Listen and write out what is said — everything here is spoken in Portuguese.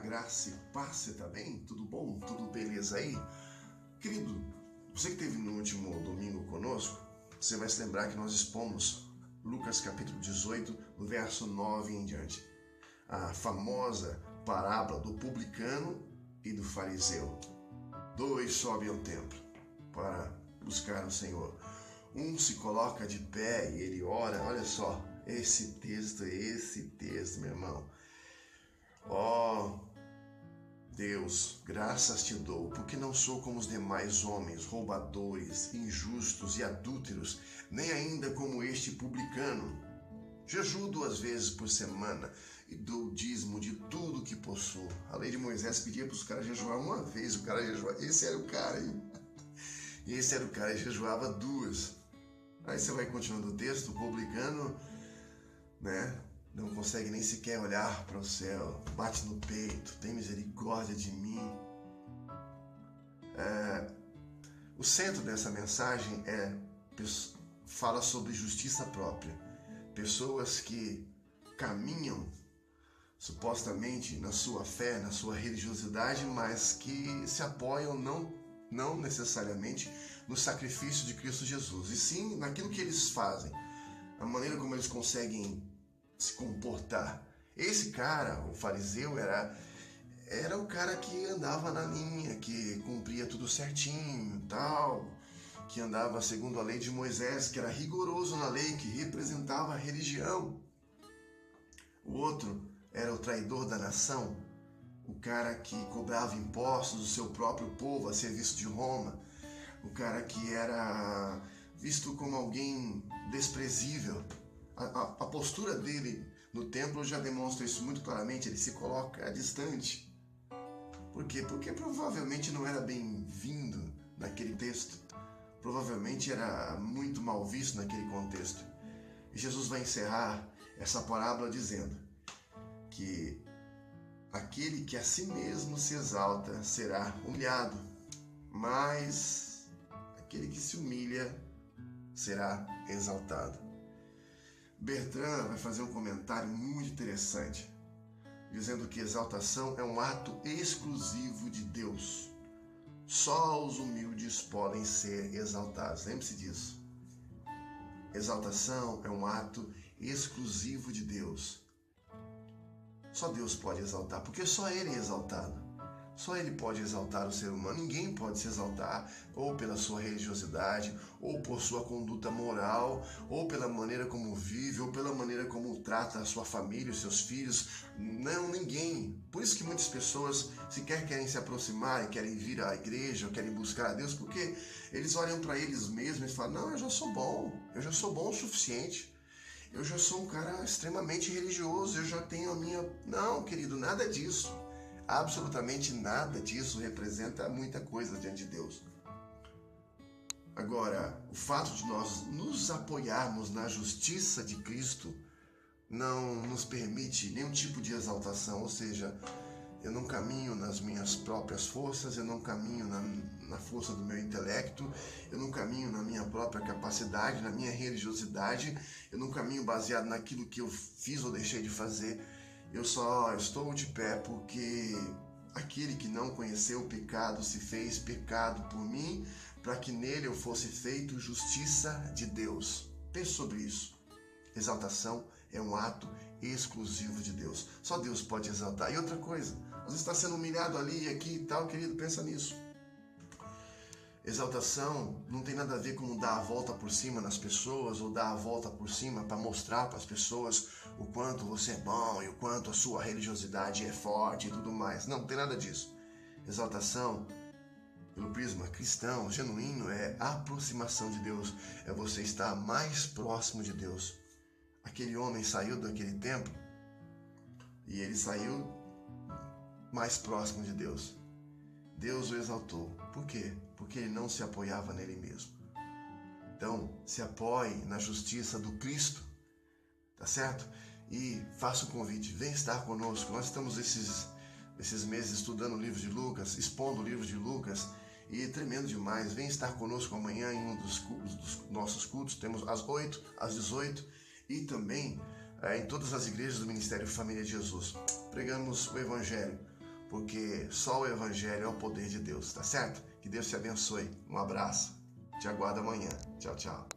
graça e paz, você tá bem? Tudo bom? Tudo beleza aí? Querido, você que esteve no último domingo conosco, você vai se lembrar que nós expomos Lucas capítulo 18, do verso 9 em diante. A famosa parábola do publicano e do fariseu. Dois sobem ao templo para buscar o Senhor. Um se coloca de pé e ele ora. Olha só, esse texto, meu irmão. Ó Deus, graças te dou, porque não sou como os demais homens, roubadores, injustos e adúlteros, nem ainda como este publicano. Jejuo 2 vezes por semana e dou dízimo de tudo que possuo. A lei de Moisés pedia para os caras jejuar uma vez, o cara jejuava. Esse era o cara, hein? Esse era o cara, ele jejuava 2. Aí você vai continuando o texto, o publicano, né? Não consegue nem sequer olhar para o céu, bate no peito, tem misericórdia de mim. O centro dessa mensagem fala sobre justiça própria. Pessoas que caminham supostamente na sua fé, na sua religiosidade, mas que se apoiam não necessariamente no sacrifício de Cristo Jesus, e sim naquilo que eles fazem, a maneira como eles conseguem se comportar. Esse cara, o fariseu, era o cara que andava na linha, que cumpria tudo certinho e tal, que andava segundo a lei de Moisés, que era rigoroso na lei, que representava a religião. O outro era o traidor da nação, o cara que cobrava impostos do seu próprio povo a serviço de Roma, o cara que era visto como alguém desprezível. A postura dele no templo já demonstra isso muito claramente, ele se coloca distante. Por quê? Porque provavelmente não era bem-vindo naquele texto. Provavelmente era muito mal visto naquele contexto. E Jesus vai encerrar essa parábola dizendo que aquele que a si mesmo se exalta será humilhado, mas aquele que se humilha será exaltado. Bertrand vai fazer um comentário muito interessante, dizendo que exaltação é um ato exclusivo de Deus. Só os humildes podem ser exaltados. Lembre-se disso. Exaltação é um ato exclusivo de Deus. Só Deus pode exaltar, porque só Ele é exaltado. Só Ele pode exaltar o ser humano. Ninguém pode se exaltar ou pela sua religiosidade, ou por sua conduta moral, ou pela maneira como vive, ou pela maneira como trata a sua família, os seus filhos. Não, ninguém. Por isso que muitas pessoas sequer querem se aproximar e querem vir à igreja, ou querem buscar a Deus, porque eles olham para eles mesmos e falam: não, eu já sou bom o suficiente. Eu já sou um cara extremamente religioso, eu já tenho a minha... Não, querido, nada disso. Absolutamente nada disso representa muita coisa diante de Deus. Agora, o fato de nós nos apoiarmos na justiça de Cristo não nos permite nenhum tipo de exaltação, ou seja, eu não caminho nas minhas próprias forças, eu não caminho na força do meu intelecto, eu não caminho na minha própria capacidade, na minha religiosidade, eu não caminho baseado naquilo que eu fiz ou deixei de fazer. Eu só estou de pé porque aquele que não conheceu o pecado se fez pecado por mim, para que nele eu fosse feito justiça de Deus. Pense sobre isso. Exaltação é um ato exclusivo de Deus. Só Deus pode exaltar. E outra coisa, às vezes está sendo humilhado ali e aqui e tal, querido, pensa nisso. Exaltação não tem nada a ver com dar a volta por cima nas pessoas ou dar a volta por cima para mostrar para as pessoas o quanto você é bom e o quanto a sua religiosidade é forte e tudo mais. Não tem nada disso. Exaltação, pelo prisma cristão, genuíno, é a aproximação de Deus, é você estar mais próximo de Deus. Aquele homem saiu daquele templo e ele saiu mais próximo de Deus. Deus o exaltou. Por quê? Porque ele não se apoiava nele mesmo. Então, se apoie na justiça do Cristo, tá certo? E faça o convite, vem estar conosco. Nós estamos esses meses estudando o livro de Lucas, expondo o livro de Lucas, e tremendo demais. Vem estar conosco amanhã em um dos nossos cultos. Temos às 8, às 18 e também em todas as igrejas do Ministério Família de Jesus. Pregamos o Evangelho porque só o Evangelho é o poder de Deus, tá certo? Que Deus te abençoe. Um abraço. Te aguardo amanhã. Tchau, tchau.